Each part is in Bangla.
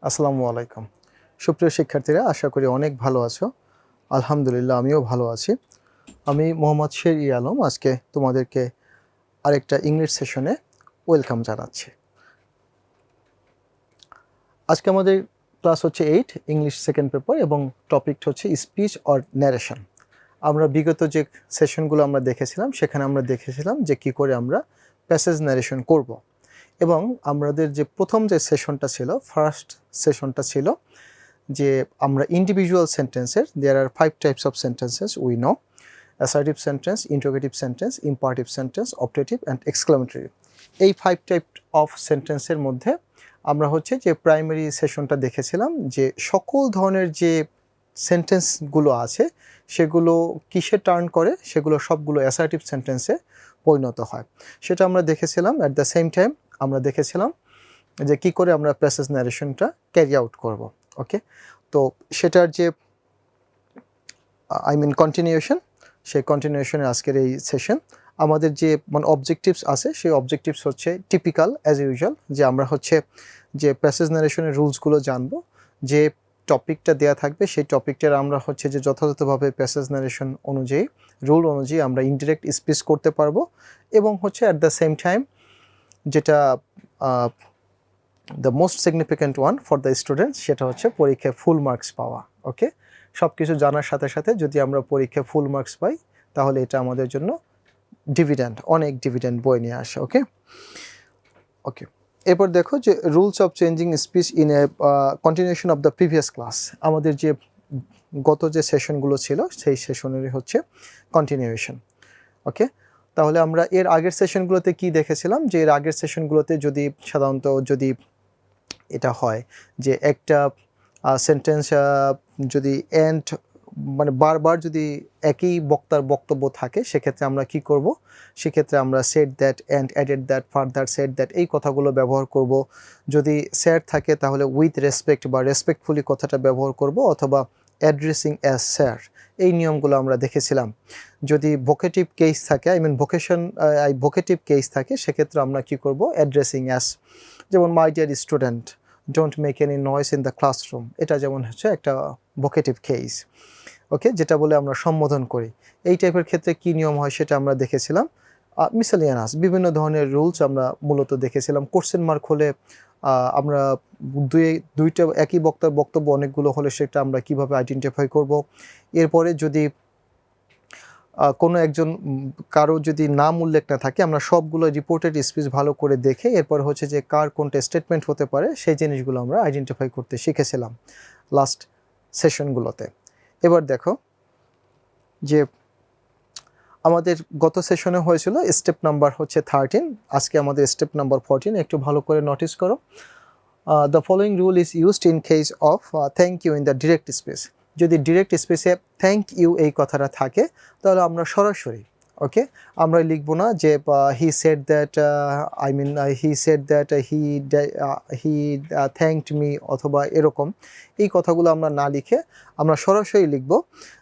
আসসালামু আলাইকুম। সুপ্রিয় শিক্ষার্থীরা, আশা করি অনেক ভালো আছো। আলহামদুলিল্লাহ আমিও ভালো আছি। আমি মোহাম্মদ শের-ই আলম আজকে তোমাদেরকে আরেকটা ইংলিশ সেশনে ওয়েলকাম জানাচ্ছি। আজকে আমাদের ক্লাস হচ্ছে 8 ইংলিশ সেকেন্ড পেপার এবং টপিকটা হচ্ছে স্পিচ অর ন্যারেশন। আমরা বিগত যে সেশনগুলো আমরা দেখেছিলাম সেখানে আমরা দেখেছিলাম যে কী করে আমরা প্যাসেজ ন্যারেশন করব। এবং আমাদের যে প্রথম যে সেশনটা ছিল, ফার্স্ট সেশনটা ছিল যে আমরা ইন্ডিভিজুয়াল সেন্টেন্সের দেয়ার আর 5 types of sentences we know: assertive sentence, interrogative sentence, imperative sentence, objective and exclamatory. এই 5 টাইপ অফ সেন্টেন্সের মধ্যে আমরা হচ্ছে যে প্রাইমারি সেশনটা দেখেছিলাম যে সকল ধরনের যে সেন্টেন্সগুলো আছে সেগুলো কিসে টার্ন করে, সেগুলো সবগুলো অ্যাসার্টিভ সেন্টেন্সে পরিণত হয়। সেটা আমরা দেখেছিলাম। অ্যাট দ্য সেম টাইম আমরা দেখেছিলাম যে কী করে আমরা প্যাসেজ ন্যারেশনটা ক্যারি আউট করব। ওকে, তো সেটার যে কন্টিনিউশন, সেই কন্টিনিউশনের আজকের এই সেশন। আমাদের যে অবজেক্টিভস আছে সেই অবজেক্টিভস হচ্ছে টিপিক্যাল অ্যাজ ইউজুয়াল, যে আমরা হচ্ছে যে প্যাসেজ ন্যারেশনের রুলসগুলো জানবো। যে টপিকটা দেয়া থাকবে সেই টপিকটার আমরা হচ্ছে যে যথাযথভাবে প্যাসেজ ন্যারেশন অনুযায়ী, রুল অনুযায়ী আমরা ইনডিরেক্ট স্পিচ করতে পারবো। এবং হচ্ছে অ্যাট দ্য সেম টাইম যেটা the most significant one for the students, সেটা হচ্ছে পরীক্ষায় ফুল মার্কস পাওয়া। ওকে, সব কিছু জানার সাথে সাথে যদি আমরা পরীক্ষায় ফুল মার্কস পাই তাহলে এটা আমাদের জন্য ডিভিডেন্ড, অনেক ডিভিডেন্ড বই নিয়ে আসে। ওকে ওকে এরপর দেখো যে rules of changing speech in a continuation of the previous class. আমাদের যে গত যে সেশনগুলো ছিল সেই সেশনেরই হচ্ছে কন্টিনিউশন। ওকে, তাহলে আমরা এর আগের সেশনগুলোতে কি দেখেছিলাম যে এর আগের সেশনগুলোতে যদি সাধারণত যদি এটা হয় যে একটা সেন্টেন্স যদি এন্ড বারবার যদি একই বক্তার বক্তব্য থাকে সেক্ষেত্রে আমরা কি করব, সেক্ষেত্রে আমরা said that, and added that, further said that এই কথাগুলো ব্যবহার করব। যদি স্যার থাকে তাহলে উইথ রেসপেক্ট বা রেসপেক্টফুলি কথাটা ব্যবহার করব, অথবা অ্যাড্রেসিং অ্যাজ স্যার, এই নিয়মগুলো আমরা দেখেছিলাম। যদি ভোকেটিভ কেস থাকে, ভোকেটিভ কেস থাকে, সেক্ষেত্রে আমরা কি করব, অ্যাড্রেসিং অ্যাজ। যেমন my dear student, don't make any noise in the classroom, এটা যেমন হচ্ছে একটা ভোকেটিভ কেস। ওকে, যেটা বলে আমরা সম্বোধন করি। এই টাইপের ক্ষেত্রে কি নিয়ম হয় সেটা আমরা দেখেছিলাম। মিসেলিয়ানাস বিভিন্ন ধরনের রুলস আমরা মূলত দেখেছিলাম। কোশ্চেন মার্ক হলে আমরা দুইটা একই বক্তার বক্তব্য অনেকগুলো হলে সেটা আমরা কিভাবে আইডেন্টিফাই করব। এরপরে যদি কোনো একজন কারো যদি নাম উল্লেখ না থাকে, আমরা সবগুলো রিপোর্টেড স্পিচ ভালো করে দেখে এরপর হচ্ছে যে কার কোনটা স্টেটমেন্ট হতে পারে সেই জিনিসগুলো আমরা আইডেন্টিফাই করতে শিখেছিলাম লাস্ট সেশনগুলোতে। এবার দেখো যে আমাদের গত সেশনে হয়েছিল স্টেপ নাম্বার হচ্ছে 13, আজকে আমাদের স্টেপ নাম্বার 14। একটু ভালো করে নোটিস করো। The following rule is used in case of thank you in the direct speech. যদি ডিরেক্ট স্পিচে থ্যাংক ইউ এই কথাটা থাকে তাহলে আমরা সরাসরি আমরা লিখবো না যে he said that, he said that he thanked me অথবা এরকম এই কথাগুলো আমরা না লিখে আমরা সরাসরি লিখব।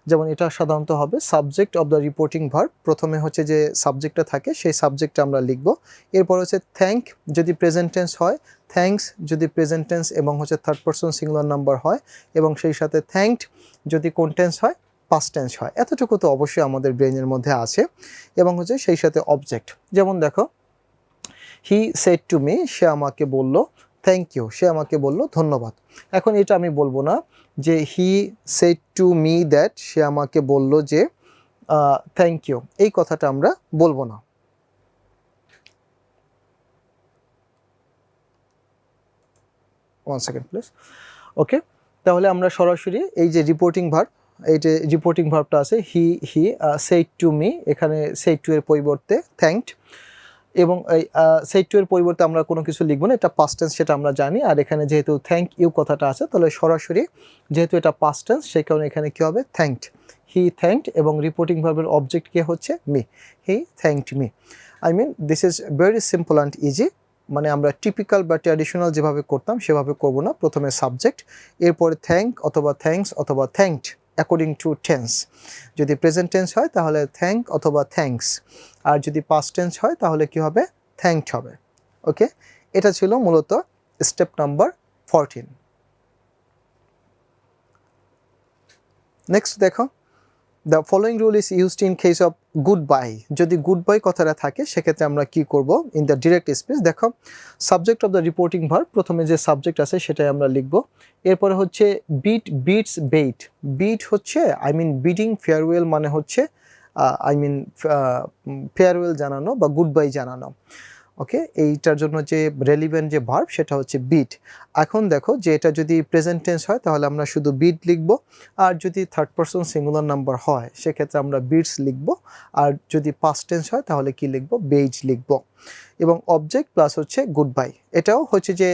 যেমন এটা সাধারণত হবে subject of the reporting verb. প্রথমে হচ্ছে যে সাবজেক্টটা থাকে সেই সাবজেক্টটা আমরা লিখব। এরপর হচ্ছে থ্যাঙ্ক যদি প্রেজেন্ট টেন্স হয়, থ্যাঙ্কস যদি প্রেজেন্ট টেন্স এবং হচ্ছে থার্ড পারসন সিঙ্গুলার নাম্বার হয়, এবং সেই সাথে থ্যাঙ্কড যদি কোন টেন্স হয়, পাস্ট টেন্স হয়। এতটুকু তো অবশ্যই আমাদের ব্রেনের মধ্যে আছে। এবং হচ্ছে সেই সাথে অবজেক্ট। যেমন দেখো, হি সেড টু মি, সে আমাকে বলল, থ্যাংক ইউ, সে আমাকে বলল ধন্যবাদ। এখন এটা আমি বলবো না যে he said to me that, সে আমাকে বলল যে থ্যাংক ইউ, এই কথাটা আমরা বলবো না। One second please. ওকে, তাহলে আমরা সরাসরি এই যে রিপোর্টিং ভার্ব, এই যে রিপোর্টিং ভার্বটা আছে হি সেড টু মি, এখানে সেড টু এর পরিবর্তে থ্যাঙ্কড, এবং এই সেড টু এর পরিবর্তে আমরা কোনো কিছু লিখবো না, এটা পাস্ট টেন্স সেটা আমরা জানি। আর এখানে যেহেতু থ্যাঙ্ক ইউ কথাটা আছে তাহলে সরাসরি যেহেতু এটা পাস্ট টেন্স সেই কারণে এখানে কী হবে, থ্যাঙ্কড। হি থ্যাঙ্কড এবং রিপোর্টিং ভার্বের অবজেক্ট কে হচ্ছে me, he thanked me. This is very simple and easy. আমরা টিপিক্যাল বা ট্র্যাডিশনাল যেভাবে করতাম সেভাবে করব না। প্রথমে সাবজেক্ট, এরপরে থ্যাঙ্ক অথবা থ্যাঙ্কস অথবা থ্যাঙ্কড অ্যাকর্ডিং টু টেন্স। যদি প্রেজেন্ট টেন্স হয় তাহলে থ্যাঙ্ক অথবা থ্যাঙ্কস, আর যদি পাস্ট টেন্স হয় তাহলে কি হবে, থ্যাঙ্কড হবে। ওকে, এটা ছিল মূলত স্টেপ নাম্বার 14। নেক্সট দেখো, the following rule is used in case of good bye. যদি গুড বাই কথাটা থাকে সেক্ষেত্রে আমরা কি করব ইন দ্য ডিরেক্ট স্পিচ। দেখো, subject of the reporting verb, প্রথমে যে সাবজেক্ট আছে সেটাই আমরা লিখব। এরপরে হচ্ছে বিট, বিটস, বেইট। বিট হচ্ছে বিডিং ফেয়ারওয়েল, মানে হচ্ছে ফেয়ারওয়েল জানানো বা গুড বাই জানানো। ওকে, এইটার জন্য যে রেলিভেন্ট যে ভার্ব সেটা হচ্ছে বিট। এখন দেখো যে এটা যদি প্রেজেন্ট টেন্স হয় তাহলে আমরা শুধু বিট লিখব, আর যদি থার্ড পারসন সিঙ্গুলার নাম্বার হয় সেক্ষেত্রে আমরা বিটস লিখব, আর যদি পাস্ট টেন্স হয় তাহলে কি লিখব, বেইজ লিখব। এবং অবজেক্ট প্লাস হচ্ছে গুড বাই, এটাও হচ্ছে যে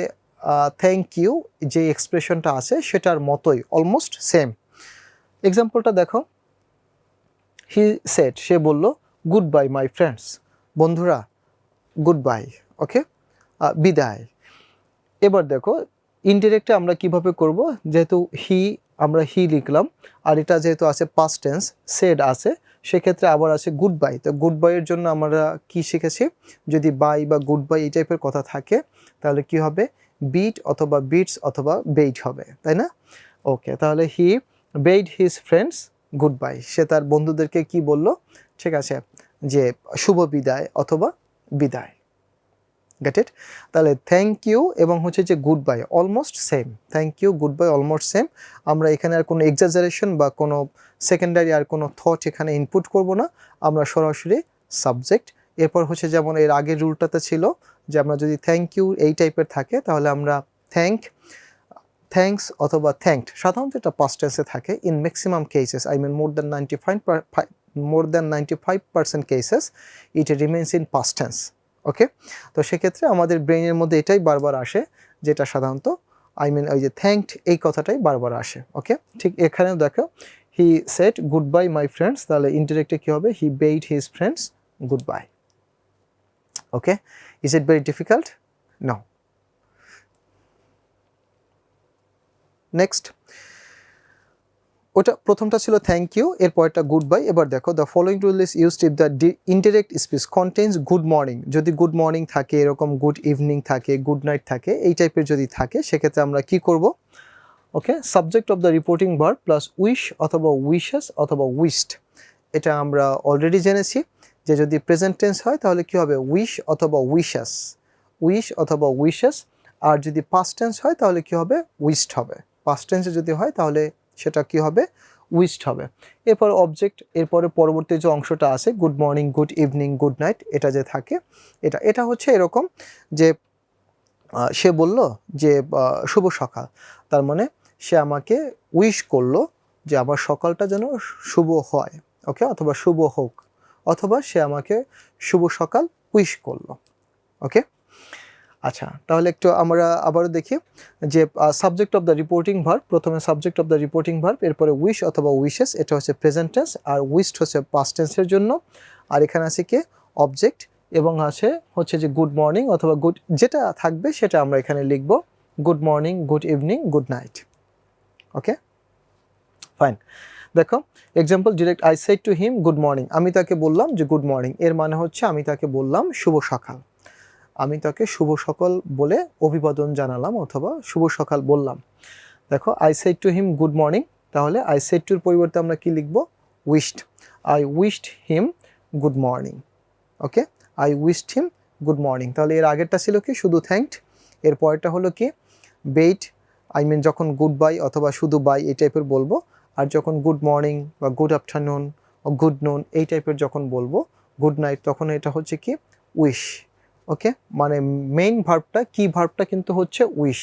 থ্যাংক ইউ যে এক্সপ্রেশনটা আছে সেটার মতোই, অলমোস্ট সেম। এক্সাম্পলটা দেখো, হি সেড, সে বলল, গুড বাই মাই ফ্রেন্ডস, বন্ধুরা গুড বাই, ওকে, বিদায়। এবার দেখো ইনডিরেক্টে আমরা কিভাবে করব, যেহেতু আমরা হি লিখলাম, আর এটা যেহেতু আছে পাস্ট টেন্স, সেড আছে, সেক্ষেত্রে আবার আছে গুড বাই। তো গুড বাইয়ের জন্য আমরা কি শিখেছি, যদি বাই বা গুড বাই এই টাইপের কথা থাকে তাহলে কি হবে, বিট অথবা বিটস অথবা বেইট হবে, তাই না? ওকে, তাহলে he bade his friends goodbye, সে তার বন্ধুদেরকে কি বলল, ঠিক আছে, যে শুভ বিদায় অথবা বিদায়। Get it? তাহলে থ্যাংক ইউ এবং হচ্ছে যে goodbye almost same, thank you goodbye almost same. আমরা এখানে আর কোনো এক্সাজারেশন বা কোনো সেকেন্ডারি আর কোনো থট এখানে ইনপুট করব না, আমরা সরাসরি সাবজেক্ট। এরপর হচ্ছে যেমন এর আগের রুলটাতে ছিল যে আমরা যদি থ্যাংক ইউ এই টাইপের থাকে তাহলে আমরা থ্যাঙ্কস অথবা থ্যাঙ্কড, সাধারণত এটা পাস্ট টেন্সে থাকে। In maximum cases, more than 95% cases it remains in past tense. Okay, তো সেক্ষেত্রে আমাদের ব্রেইনের মধ্যে এটাই বারবার আসে, যেটা সাধারণত ওই যে থ্যাঙ্কড এই কথাটাই বারবার আসে। ওকে, ঠিক এখানেও দেখো, he said goodbye my friends, তাহলে ইনডিরেক্টে কী হবে, he bade his friends goodbye. Okay, is it very difficult? No. Next, ওটা প্রথমটা ছিল থ্যাংক ইউ, এরপরটা গুড বাই। এবার দেখো, the following rule is used if the indirect speech contains good morning. যদি গুড মর্নিং থাকে, এরকম গুড ইভিনিং থাকে, গুড নাইট থাকে, এই টাইপের যদি থাকে সেক্ষেত্রে আমরা কি করব, okay, subject of the reporting verb plus wish অথবা উইশেস অথবা উইশড। এটা আমরা অলরেডি জেনেছি যে যদি প্রেজেন্ট টেন্স হয় তাহলে কি হবে, উইশ অথবা উইশেস, উইশ অথবা উইশেস। আর যদি পাস্ট টেন্স হয় তাহলে কি হবে, উইশড হবে। পাস্ট টেন্সে যদি হয় তাহলে সেটা কি হবে, উইশড হবে। এরপর অবজেক্ট, এরপরে পরবর্তী যে অংশটা আছে good morning, good evening, good night, এটা যে থাকে, এটা হচ্ছে এরকম যে সে বলল যে শুভ সকাল, তার মানে সে আমাকে উইশ করলো যে আমার সকালটা যেন শুভ হয়, ওকে, অথবা শুভ হোক, অথবা সে আমাকে শুভ সকাল উইশ করলো। ওকে, আচ্ছা, তাহলে একটু আমরা আবারও দেখি যে subject of the reporting verb, প্রথমে subject of the reporting verb, এরপরে উইশ অথবা উইশেস, এটা হচ্ছে প্রেজেন্ট টেন্স, আর উইশড হচ্ছে পাস্ট টেন্সের জন্য। আর এখানে আছে কি অবজেক্ট, এবং হচ্ছে যে গুড মর্নিং অথবা গুড, যেটা থাকবে সেটা আমরা এখানে লিখব, good morning, good evening, good night. Okay, fine. দেখো example, direct, I said to him good morning, আমি তাকে বললাম যে গুড মর্নিং, এর মানে হচ্ছে আমি তাকে বললাম শুভ সকাল, আমি তাকে শুভ সকাল বলে অভিবাদন জানালাম অথবা শুভ সকাল বললাম। দেখো, I said to him good morning, তাহলে আই সেড টুর পরিবর্তে আমরা কি লিখব, wished, I wished him good morning. Okay, I wished him good morning. তাহলে এর আগেরটা ছিল কি শুধু থ্যাঙ্কড, এর পরেরটা হলো কি বেইট, যখন গুড বাই অথবা শুধু বাই এই টাইপের বলবো, আর যখন গুড মর্নিং বা গুড আফটারনুন ও গুড নুন এই টাইপের যখন বলবো, গুড নাইট, তখন এটা হচ্ছে কি উইশ। ওকে, মানে মেইন ভার্বটা, কি ভার্বটা কিন্তু হচ্ছে উইশ,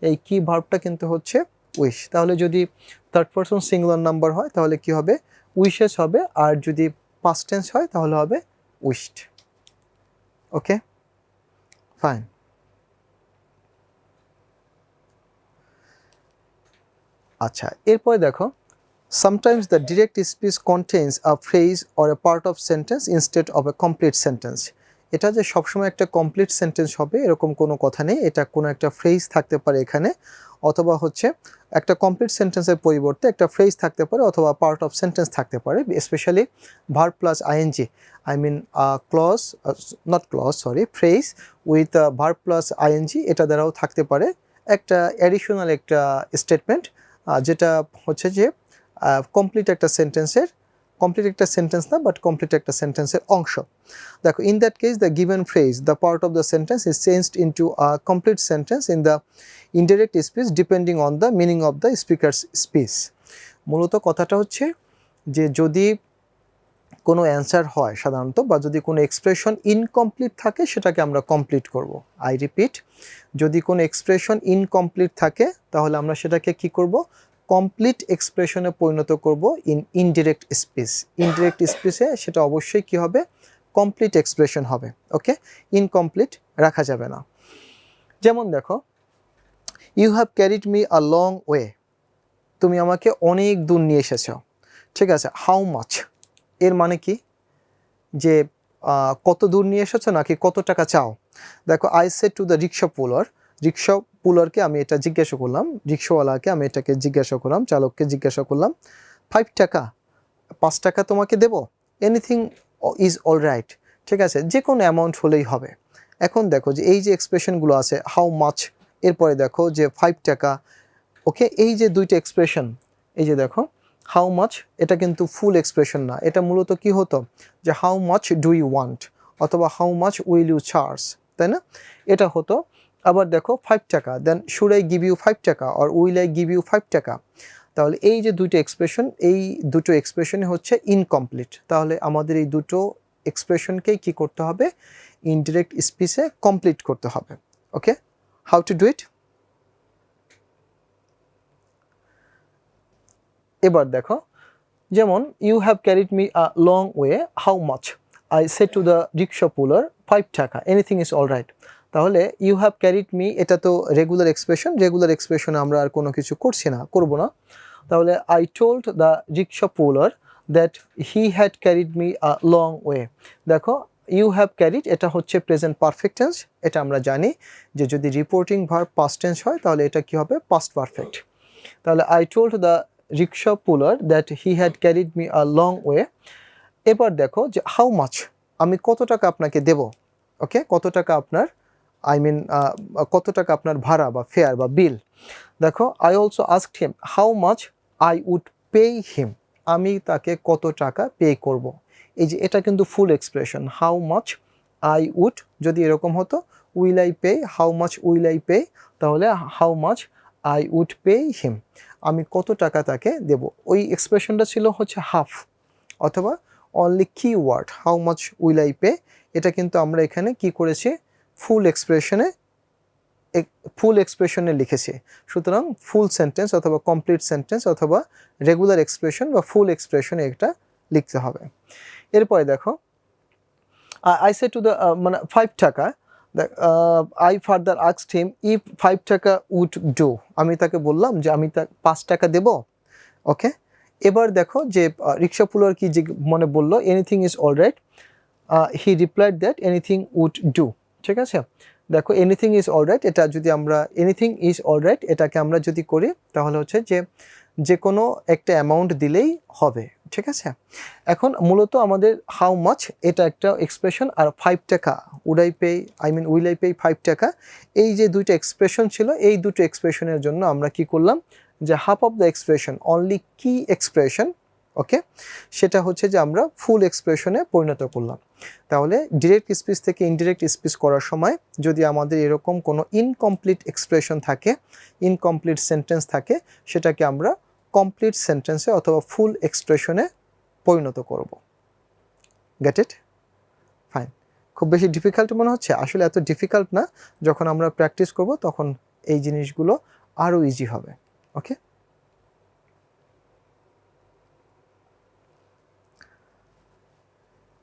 এই কি ভার্বটা কিন্তু হচ্ছে উইশ। তাহলে যদি থার্ড পারসন সিঙ্গুলার নাম্বার হয় তাহলে কি হবে, উইশেস হবে, আর যদি পাস্ট টেন্স হয় তাহলে হবে উইশড। ওকে, ফাইন। আচ্ছা, এরপরে দেখো, sometimes the direct speech contains a phrase or a part of sentence instead of a complete sentence. এটা যে সবসময় একটা কমপ্লিট সেন্টেন্স হবে এরকম কোনো কথা নেই, এটা কোনো একটা ফ্রেজ থাকতে পারে এখানে, অথবা হচ্ছে একটা কমপ্লিট সেন্টেন্সের পরিবর্তে একটা ফ্রেজ থাকতে পারে, অথবা পার্ট অফ সেন্টেন্স থাকতে পারে, specially verb plus I N G, clause, not clause, sorry, phrase with verb plus I N G, এটা দ্বারাও থাকতে পারে একটা অ্যাডিশনাল একটা স্টেটমেন্ট, যেটা হচ্ছে যে কমপ্লিট একটা সেন্টেন্সের, কমপ্লিট একটা সেন্টেন্স না বাট কমপ্লিট একটা সেন্টেন্সের অংশ। দেখো in that case the given phrase the part of the sentence is changed into a complete sentence in the indirect speech depending on the meaning of the speakers speech. মূলত কথাটা হচ্ছে যে যদি কোনো অ্যান্সার হয় সাধারণত, বা যদি কোনো এক্সপ্রেশন ইনকমপ্লিট থাকে সেটাকে আমরা কমপ্লিট করব। আই রিপিট, যদি কোনো এক্সপ্রেশন ইনকমপ্লিট থাকে তাহলে আমরা সেটাকে কি করব, কমপ্লিট এক্সপ্রেশনে পরিণত করব ইন ইনডিরেক্ট স্পিচ। ইনডিরেক্ট স্পিচে সেটা অবশ্যই কি হবে, কমপ্লিট এক্সপ্রেশন হবে। ওকে, ইনকমপ্লিট রাখা যাবে না। যেমন দেখো, you have carried me a long way, তুমি আমাকে অনেক দূর নিয়ে এসেছো। ঠিক আছে, হাউ মাচ এর মানে কি, যে কত দূর নিয়ে এসেছো নাকি কত টাকা চাও। দেখো I said to the rickshaw পুলারকে আমি এটা জিজ্ঞাসা করলাম, রিক্সাওয়ালাকে আমি এটাকে জিজ্ঞাসা করলাম, চালককে জিজ্ঞাসা করলাম 5 টাকা, 5 টাকা তোমাকে দেব, এনিথিং ইজ অল রাইট। ঠিক আছে, যে কোনো অ্যামাউন্ট হলেই হবে। এখন দেখো যে এই যে এক্সপ্রেশনগুলো আছে, হাউ মাচ, এরপরে দেখো যে 5 টাকা। ওকে, এই যে দুইটা এক্সপ্রেশন, এই যে দেখো হাউ মাচ, এটা কিন্তু ফুল এক্সপ্রেশন না, এটা মূলত কি হতো যে how much do you want অথবা how much will you charge, তাই না, এটা হতো। আবার দেখো 5 টাকা, then should I give you 5 taka or will I give you 5 taka. তাহলে এই যে দুটো এক্সপ্রেশন, এই দুটো এক্সপ্রেশনই হচ্ছে ইনকমপ্লিট। তাহলে আমাদের এই দুটো এক্সপ্রেশনকেই কি করতে হবে, ইনডিরেক্ট স্পিচে কমপ্লিট করতে হবে। Okay, how to do it. এবার দেখো, যেমন you have carried me a long way, how much, I said to the rickshaw puller 5 taka, anything is all right. তাহলে ইউ হ্যাভ ক্যারিড মি, এটা তো রেগুলার এক্সপ্রেশন, রেগুলার এক্সপ্রেশনে আমরা আর কোনো কিছু করবো না। তাহলে I told the rickshaw puller that he had carried me a long way. দেখো ইউ হ্যাভ ক্যারিড, এটা হচ্ছে প্রেজেন্ট পারফেক্ট টেন্স, এটা আমরা জানি যে যদি রিপোর্টিং ভার্ব পাস্ট টেন্স হয় তাহলে এটা কি হবে, পাস্ট পারফেক্ট। তাহলে I told the rickshaw puller that he had carried me a long way. এবার দেখো যে হাউ মাচ, আমি কত টাকা আপনাকে দেব। ওকে, কত টাকা আপনার, কত টাকা আপনার ভাড়া বা ফেয়ার বা বিল। দেখো I also asked him how much I would pay him, আমি তাকে কত টাকা পে করব। এই যে এটা কিন্তু full expression, how much I would, যদি এরকম হতো will I pay, how much will I pay, তাহলে how much I would pay him, আমি কত টাকা তাকে দেব। ওই এক্সপ্রেশনটা ছিল হচ্ছে হাফ, অথবা only key word how much will I pay, এটা কিন্তু আমরা এখানে কি করেছি, ফুল এক্সপ্রেশনে লিখেছি। সুতরাং ফুল সেন্টেন্স অথবা কমপ্লিট সেন্টেন্স অথবা রেগুলার এক্সপ্রেশন বা ফুল এক্সপ্রেশনে এটা লিখতে হবে। এরপরে দেখো আই সে টু দ্য মানে 5 টাকা, I further asked him if 5 টাকা উড ডু, আমি তাকে বললাম যে আমি 5 টাকা দেব। ওকে, এবার দেখো যে রিক্সা পুলার কি যে মনে বললো, anything is all right, he replied that anything would do. ঠিক আছে, দেখো এনিথিং ইজ অল রাইট, এটা যদি আমরা এনিথিং ইজ অল রাইট এটাকে আমরা যদি করি তাহলে হচ্ছে যে কোনো একটা অ্যামাউন্ট দিলেই হবে। ঠিক আছে, এখন মূলত আমাদের হাউ মাচ এটা একটা এক্সপ্রেশন, আর 5 টাকা would I pay, will I pay 5 টাকা, এই যে দুইটা এক্সপ্রেশন ছিল, এই দুটো এক্সপ্রেশনের জন্য আমরা কি করলাম, যে half of the expression only কি এক্সপ্রেশন, ওকে, সেটা হচ্ছে যে আমরা ফুল এক্সপ্রেশনে পরিণত করলাম। তাহলে ডিরেক্ট স্পিচ থেকে ইনডিরেক্ট স্পিচ করার সময় যদি আমাদের এরকম কোনো ইনকমপ্লিট এক্সপ্রেশন থাকে, ইনকমপ্লিট সেন্টেন্স থাকে, সেটাকে আমরা কমপ্লিট সেন্টেন্সে অথবা ফুল এক্সপ্রেশনে পরিণত করব। Get it? ফাইন। খুব বেশি ডিফিকাল্ট মনে হচ্ছে? আসলে এত ডিফিকাল্ট না, যখন আমরা প্র্যাকটিস করব তখন এই জিনিসগুলো আরও ইজি হবে। ওকে,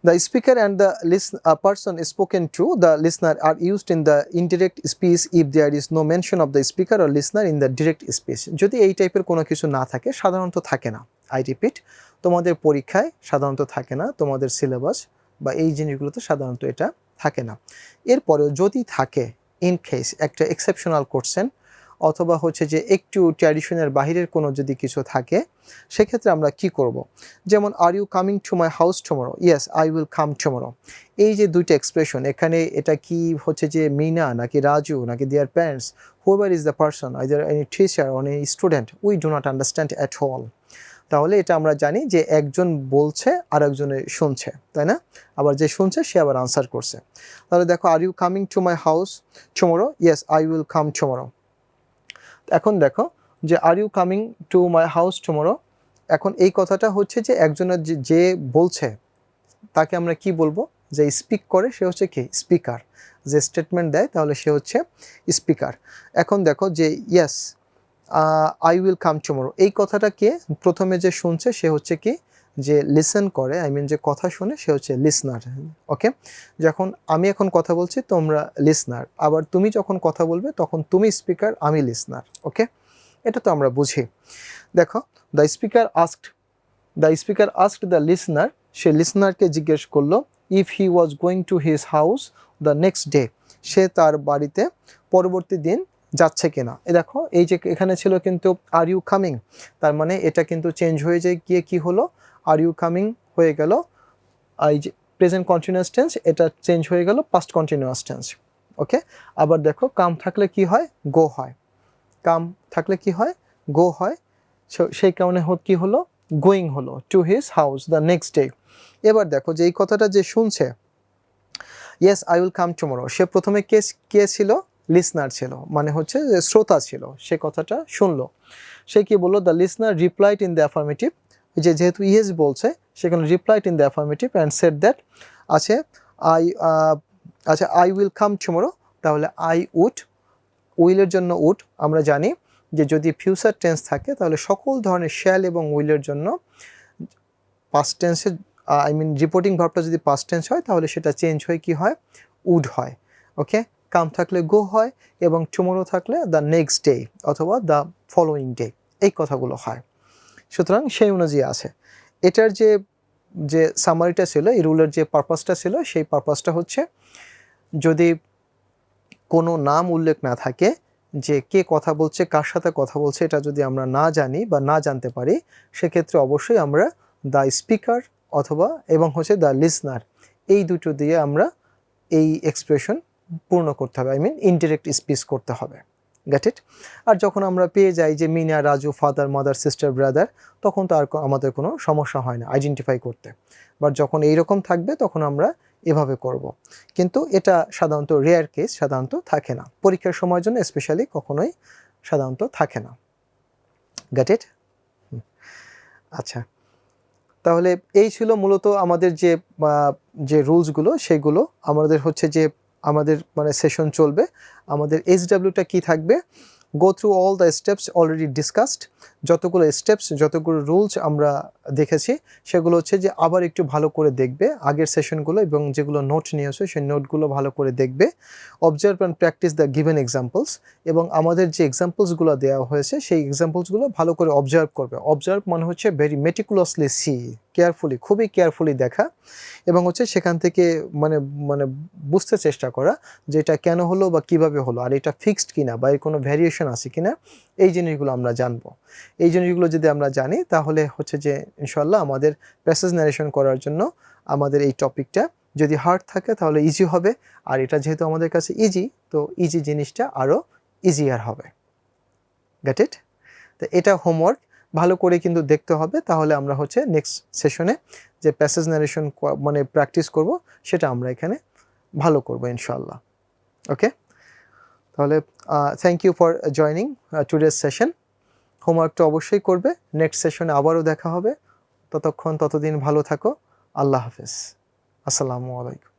the speaker and the person spoken to, the listener, are used in the indirect speech if there is no mention of the speaker or listener in the direct speech. যদি এই টাইপের কোনো কিছু না থাকে, সাধারণত থাকে না। আই রিপিট, তোমাদের পরীক্ষায় সাধারণত থাকে না, তোমাদের সিলেবাস বা এই জিনিসগুলোতে সাধারণত এটা থাকে না। এরপরেও যদি থাকে, ইন কেস একটা এক্সেপশনাল কোশ্চেন অথবা হচ্ছে যে একটু ট্র্যাডিশনের বাহিরের কোনো যদি কিছু থাকে, সেক্ষেত্রে আমরা কি করব। যেমন are you coming to my house tomorrow, yes I will come tomorrow. এই যে দুইটা এক্সপ্রেশন, এখানে এটা কি হচ্ছে যে মিনা নাকি রাজু নাকি their parents, whoever is the person, either any teacher or any student, we do not understand at all. তাহলে এটা আমরা জানি যে একজন বলছে আর একজনে শুনছে, তাই না? আবার যে শুনছে সে আবার আনসার করছে। তাহলে দেখো, are you coming to my house tomorrow? Yes, I will come tomorrow. এখন দেখো যে are you coming to my house tomorrow, এখন এই কথাটা হচ্ছে যে একজনের যে বলছে তাকে আমরা কি বলবো? যে স্পিক করে সে হচ্ছে কি? স্পিকার। যে স্টেটমেন্ট দেয় তাহলে সে হচ্ছে স্পিকার। এখন দেখো যে yes I will come tomorrow, এই কথাটা কে প্রথমে যে শুনছে সে হচ্ছে কি? যে লিসেন করে, আই মিন যে কথা শুনে সে হচ্ছে লিসনার। ওকে, যখন আমি এখন কথা বলছি তোমরা লিসনার, আবার তুমি যখন কথা বলবে তখন তুমি স্পিকার, আমি লিসনার। ওকে, এটা তো আমরা বুঝি। দেখো, the speaker asked the listener, সে লিসনারকে জিজ্ঞেস করলো if he was going to his house the next day, সে তার বাড়িতে পরবর্তী দিন যাচ্ছে কিনা। দেখো এই যে এখানে ছিল কিন্তু আর ইউ কামিং, তার মানে এটা কিন্তু চেঞ্জ হয়ে যায় গিয়ে কি হলো? আর ইউ কামিং হয়ে গেল এই যে প্রেজেন্ট কন্টিনিউয়াস টেন্স, এটা চেঞ্জ হয়ে গেল পাস্ট কন্টিনিউয়াস টেন্স। ওকে, আবার দেখো কাম থাকলে কি হয়? গো হয়। কাম থাকলে কি হয়? গো হয়। সেই কারণে কি হলো? গোয়িং হলো to his house the next day. এবার দেখো যে এই কথাটা যে শুনছে, yes I will come tomorrow, সে প্রথমে কে ছিল? লিসনার ছিল, মানে হচ্ছে যে শ্রোতা ছিল, সে কথাটা শুনলো। সে কি বললো? The listener replied in the affirmative, যেহেতু ইয়েস বলছে সেখানে replied in the affirmative and said that আছে আই উইল কাম টুমরো। তাহলে আই উড, উইলের জন্য উড, আমরা জানি যে যদি ফিউচার টেন্স থাকে তাহলে সকল ধরনের শ্যাল এবং উইলের জন্য পাস্ট টেন্সে আই মিন রিপোর্টিং ভার্বটা যদি পাস্ট টেন্স হয় তাহলে সেটা চেঞ্জ হয়ে কি হয়? উড হয়। ওকে, কাম থাকলে গো হয় এবং টুমরো থাকলে দ্য নেক্সট ডে অথবা দ্য ফলোয়িং ডে, এই কথাগুলো হয়। সুতরাং সেই অনুযায়ী আছে। এটার যে সামারিটা ছিল, এই রুলের যে পারপাসটা ছিল, সেই পারপাসটা হচ্ছে যদি কোনো নাম উল্লেখ না থাকে, যে কে কথা বলছে, কার সাথে কথা বলছে, এটা যদি আমরা না জানি বা না জানতে পারি, সেক্ষেত্রে অবশ্যই আমরা দ্য স্পিকার অথবা এবং হচ্ছে দ্য লিসনার, এই দুটো দিয়ে আমরা এই এক্সপ্রেশন পূর্ণ করতে হবে, আই মিন ইনডিরেক্ট স্পিচ করতে হবে। Get it? আর যখন আমরা পেয়ে যাই যে Meena, Raju, father, mother, sister, brother, তখন তো আর আমাদের কোনো সমস্যা হয় না আইডেন্টিফাই করতে। বাট যখন এইরকম থাকবে তখন আমরা এভাবে করব। কিন্তু এটা সাধারণত রেয়ার কেস, সাধারণত থাকে না, পরীক্ষার সময়ের জন্য স্পেশালি কখনোই সাধারণত থাকে না। Get it? আচ্ছা, তাহলে এই ছিল মূলত আমাদের যে রুলসগুলো, সেগুলো আমাদের হচ্ছে যে আমাদের মানে সেশন চলবে। আমাদের SWটা কি থাকবে? Go through all the steps already discussed, যতগুলো স্টেপস, যতগুলো রুলস আমরা দেখেছি সেগুলো হচ্ছে যে আবার একটু ভালো করে দেখবে আগের সেশনগুলো, এবং যেগুলো নোট নিয়ে আসে সেই নোটগুলো ভালো করে দেখবে। Observe and practice the given examples, এবং আমাদের যে এক্সাম্পলসগুলো দেওয়া হয়েছে সেই এক্সাম্পলসগুলো ভালো করে অবজার্ভ করবে। অবজার্ভ মানে হচ্ছে ভেরি মেটিকুলাসলি সি, কেয়ারফুলি, খুবই কেয়ারফুলি দেখা, এবং হচ্ছে সেখান থেকে মানে মানে বুঝতে চেষ্টা করা যে এটা কেন হলো বা কিভাবে হলো, আর এটা ফিক্সড কিনা বা এর কোনো ভ্যারিয়েশন আছে কিনা, এই জিনিসগুলো আমরা জানবো। এই জিনিসগুলো যদি আমরা জানি তাহলে হচ্ছে যে ইনশাল্লাহ আমাদের প্যাসেজ ন্যারেশন করার জন্য আমাদের এই টপিকটা যদি হার্ড থাকে তাহলে ইজি হবে, আর এটা যেহেতু আমাদের কাছে ইজি, তো ইজি জিনিসটা আরও ইজিয়ার হবে। Get it? তো এটা হোমওয়ার্ক ভালো করে কিন্তু দেখতে হবে, তাহলে আমরা হচ্ছে নেক্সট সেশনে যে প্যাসেজ ন্যারেশন মানে প্র্যাকটিস করব সেটা আমরা এখানে ভালো করব ইনশাল্লাহ। ওকে, তাহলে thank you for joining today's session. হোমওয়ার্কটা অবশ্যই করবে, নেক্সট সেশনে আবারও দেখা হবে। ততদিন ভালো থাকো। আল্লাহ হাফেজ, আসসালামু আলাইকুম।